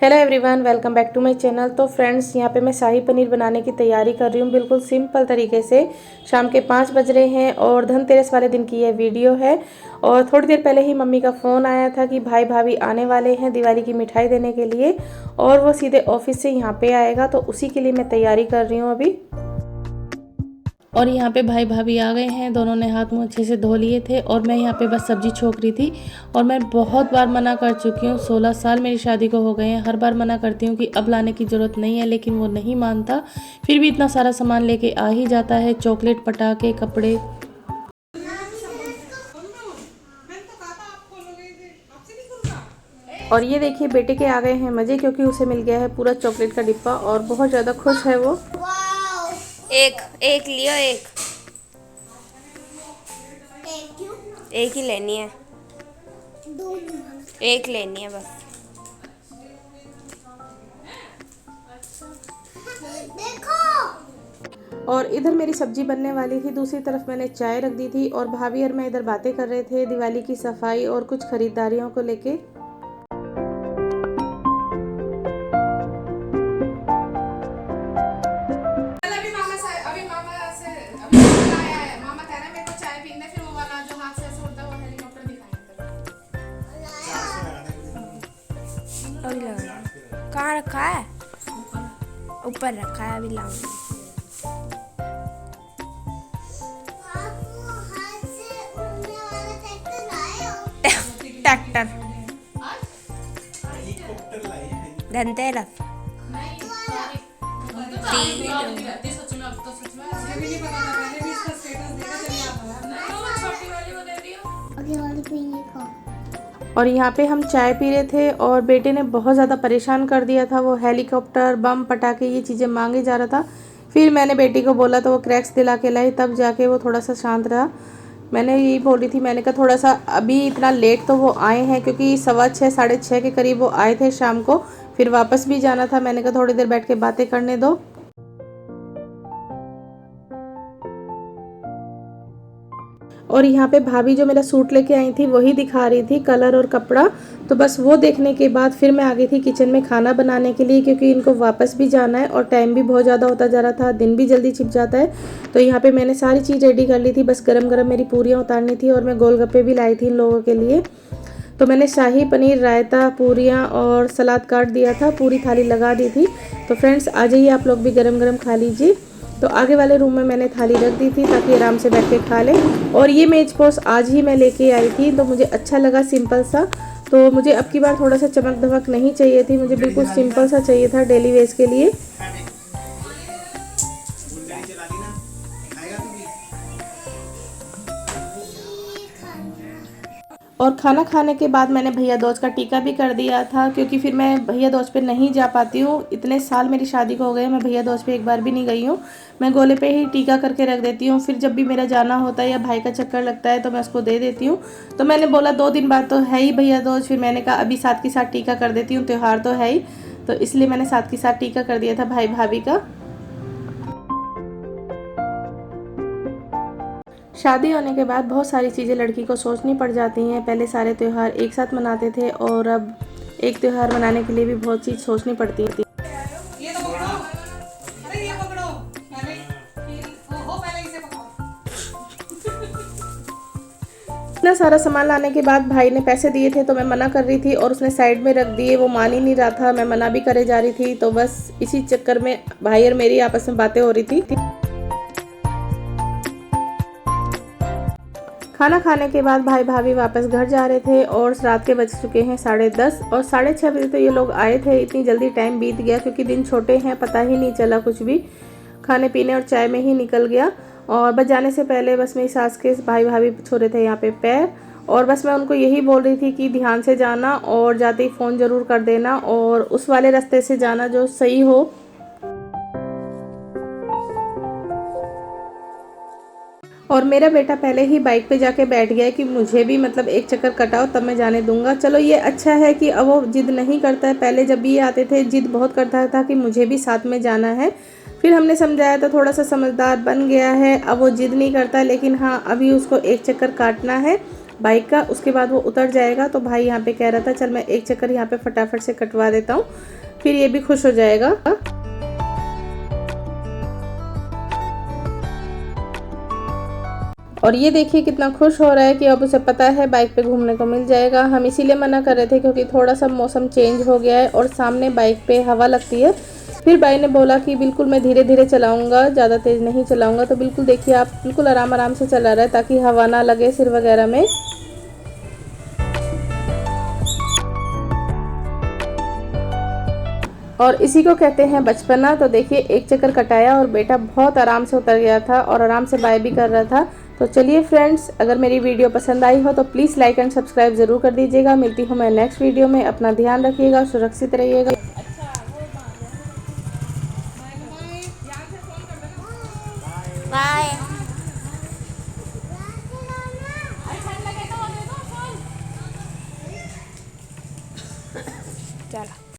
Hello everyone, welcome back to my channel. तो friends, यहाँ पे मैं शाही पनीर बनाने की तैयारी कर रही हूँ बिल्कुल सिंपल तरीके से। शाम के 5 बज रहे हैं और धनतेरस वाले दिन की यह वीडियो है। और थोड़ी देर पहले ही मम्मी का फ़ोन आया था कि भाई भाभी आने वाले हैं दिवाली की मिठाई देने के लिए, और वो सीधे ऑफिस से यहाँ पे आएगा, तो उसी के लिए मैं तैयारी कर रही हूँ अभी। और यहाँ पे भाई भाभी आ गए हैं, दोनों ने हाथ मुँह अच्छे से धो लिए थे और मैं यहाँ पे बस सब्जी छोक रही थी। और मैं बहुत बार मना कर चुकी हूँ, 16 साल मेरी शादी को हो गए हैं, हर बार मना करती हूँ कि अब लाने की ज़रूरत नहीं है, लेकिन वो नहीं मानता। फिर भी इतना सारा सामान लेके आ ही जाता है, चॉकलेट, पटाखे, कपड़े। और ये देखिए, बेटे के आ गए हैं मज़े, क्योंकि उसे मिल गया है पूरा चॉकलेट का डिब्बा और बहुत ज़्यादा खुश है वो। एक एक लियो, एक ही लेनी है, एक लेनी है बस। देखो। और इधर मेरी सब्जी बनने वाली थी, दूसरी तरफ मैंने चाय रख दी थी और भाभी और मैं इधर बातें कर रहे थे दिवाली की सफाई और कुछ खरीदारियों को लेके। कहाँ रखा है? ऊपर रखा है, अभी लाऊंगी। ट्रैक्टर धनतेरस और यहाँ पे हम चाय पी रहे थे और बेटे ने बहुत ज़्यादा परेशान कर दिया था। वो हेलीकॉप्टर, बम, पटाखे ये चीज़ें मांगे जा रहा था। फिर मैंने बेटी को बोला तो वो क्रैक्स दिला के लाई, तब जाके वो थोड़ा सा शांत रहा। मैंने यही बोल रही थी, मैंने कहा थोड़ा सा अभी इतना लेट तो वो आए हैं, क्योंकि 6:15 6:30 के करीब वो आए थे शाम को, फिर वापस भी जाना था। मैंने कहा थोड़ी देर बैठ के बातें करने दो। और यहाँ पे भाभी जो मेरा सूट लेके आई थी वही दिखा रही थी, कलर और कपड़ा। तो बस वो देखने के बाद फिर मैं आ गई थी किचन में खाना बनाने के लिए, क्योंकि इनको वापस भी जाना है और टाइम भी बहुत ज़्यादा होता जा रहा था, दिन भी जल्दी छिप जाता है। तो यहाँ पे मैंने सारी चीज़ रेडी कर ली थी, बस गरम गरम मेरी पूरियाँ उतारनी थी। और मैं गोलगप्पे भी लाई थी इन लोगों के लिए। तो मैंने शाही पनीर, रायता, पूरियाँ और सलाद काट दिया था, पूरी थाली लगा दी थी। तो फ्रेंड्स, आ जाइए आप लोग भी गरम गरम खा लीजिए। तो आगे वाले रूम में मैंने थाली रख दी थी ताकि आराम से बैठ के खा लें। और ये मेज पोस आज ही मैं लेके आई थी, तो मुझे अच्छा लगा, सिंपल सा। तो मुझे अब की बार थोड़ा सा चमक धमक नहीं चाहिए थी, मुझे बिल्कुल सिंपल सा चाहिए था डेली वेज के लिए। और खाना खाने के बाद मैंने भैया दूज का टीका भी कर दिया था, क्योंकि फिर मैं भैया दूज पे नहीं जा पाती हूँ। इतने साल मेरी शादी को हो गए, मैं भैया दूज पे एक बार भी नहीं गई हूँ। मैं गोले पे ही टीका करके रख देती हूँ, फिर जब भी मेरा जाना होता है या भाई का चक्कर लगता है तो मैं उसको दे देती हूँ। तो मैंने बोला 2 दिन बाद तो है ही भैया दूज, फिर मैंने कहा अभी साथ के साथ टीका कर देती हूँ, त्यौहार तो है ही। तो इसलिए मैंने साथ के साथ टीका कर दिया था भाई भाभी का। शादी होने के बाद बहुत सारी चीज़ें लड़की को सोचनी पड़ जाती हैं। पहले सारे त्यौहार एक साथ मनाते थे और अब एक त्यौहार मनाने के लिए भी बहुत चीज़ सोचनी पड़ती है। इतना सारा सामान लाने के बाद भाई ने पैसे दिए थे, तो मैं मना कर रही थी और उसने साइड में रख दिए। वो मान ही नहीं रहा था, मैं मना भी करे जा रही थी। तो बस इसी चक्कर में भाई और मेरी आपस में बातें हो रही थी। खाना खाने के बाद भाई भाभी वापस घर जा रहे थे और रात के बज चुके हैं 10:30 और 6:30 बजे तो ये लोग आए थे। इतनी जल्दी टाइम बीत गया, क्योंकि दिन छोटे हैं, पता ही नहीं चला, कुछ भी खाने पीने और चाय में ही निकल गया। और बस जाने से पहले बस मेरी सास के भाई भाभी छो रहे थे यहाँ पे पैर, और बस मैं उनको यही बोल रही थी कि ध्यान से जाना और जाते ही फ़ोन ज़रूर कर देना, और उस वाले रास्ते से जाना जो सही हो। और मेरा बेटा पहले ही बाइक पे जाके बैठ गया है कि मुझे भी मतलब एक चक्कर कटाओ तब मैं जाने दूंगा। चलो ये अच्छा है कि अब वो जिद नहीं करता है। पहले जब भी ये आते थे जिद बहुत करता था कि मुझे भी साथ में जाना है। फिर हमने समझाया तो थोड़ा सा समझदार बन गया है, अब वो जिद नहीं करता। लेकिन हाँ, अभी उसको एक चक्कर काटना है बाइक का, उसके बाद वो उतर जाएगा। तो भाई यहाँ पे कह रहा था चल मैं एक चक्कर यहाँ पे फटाफट से कटवा देता हूँ, फिर ये भी खुश हो जाएगा। और ये देखिए कितना खुश हो रहा है कि अब उसे पता है बाइक पे घूमने को मिल जाएगा। हम इसीलिए मना कर रहे थे क्योंकि थोड़ा सा मौसम चेंज हो गया है और सामने बाइक पे हवा लगती है। फिर भाई ने बोला कि बिल्कुल मैं धीरे धीरे चलाऊंगा, ज़्यादा तेज़ नहीं चलाऊंगा। तो बिल्कुल देखिए आप, बिल्कुल आराम आराम से चला रहा है ताकि हवा ना लगे सिर वगैरह में। और इसी को कहते हैं बचपना। तो देखिए एक चक्कर कटाया और बेटा बहुत आराम से उतर गया था और आराम से बाय भी कर रहा था। तो चलिए फ्रेंड्स, अगर मेरी वीडियो पसंद आई हो तो प्लीज़ लाइक एंड सब्सक्राइब ज़रूर कर दीजिएगा। मिलती हूँ मैं नेक्स्ट वीडियो में। अपना ध्यान रखिएगा, सुरक्षित रहिएगा। बाय। चलो।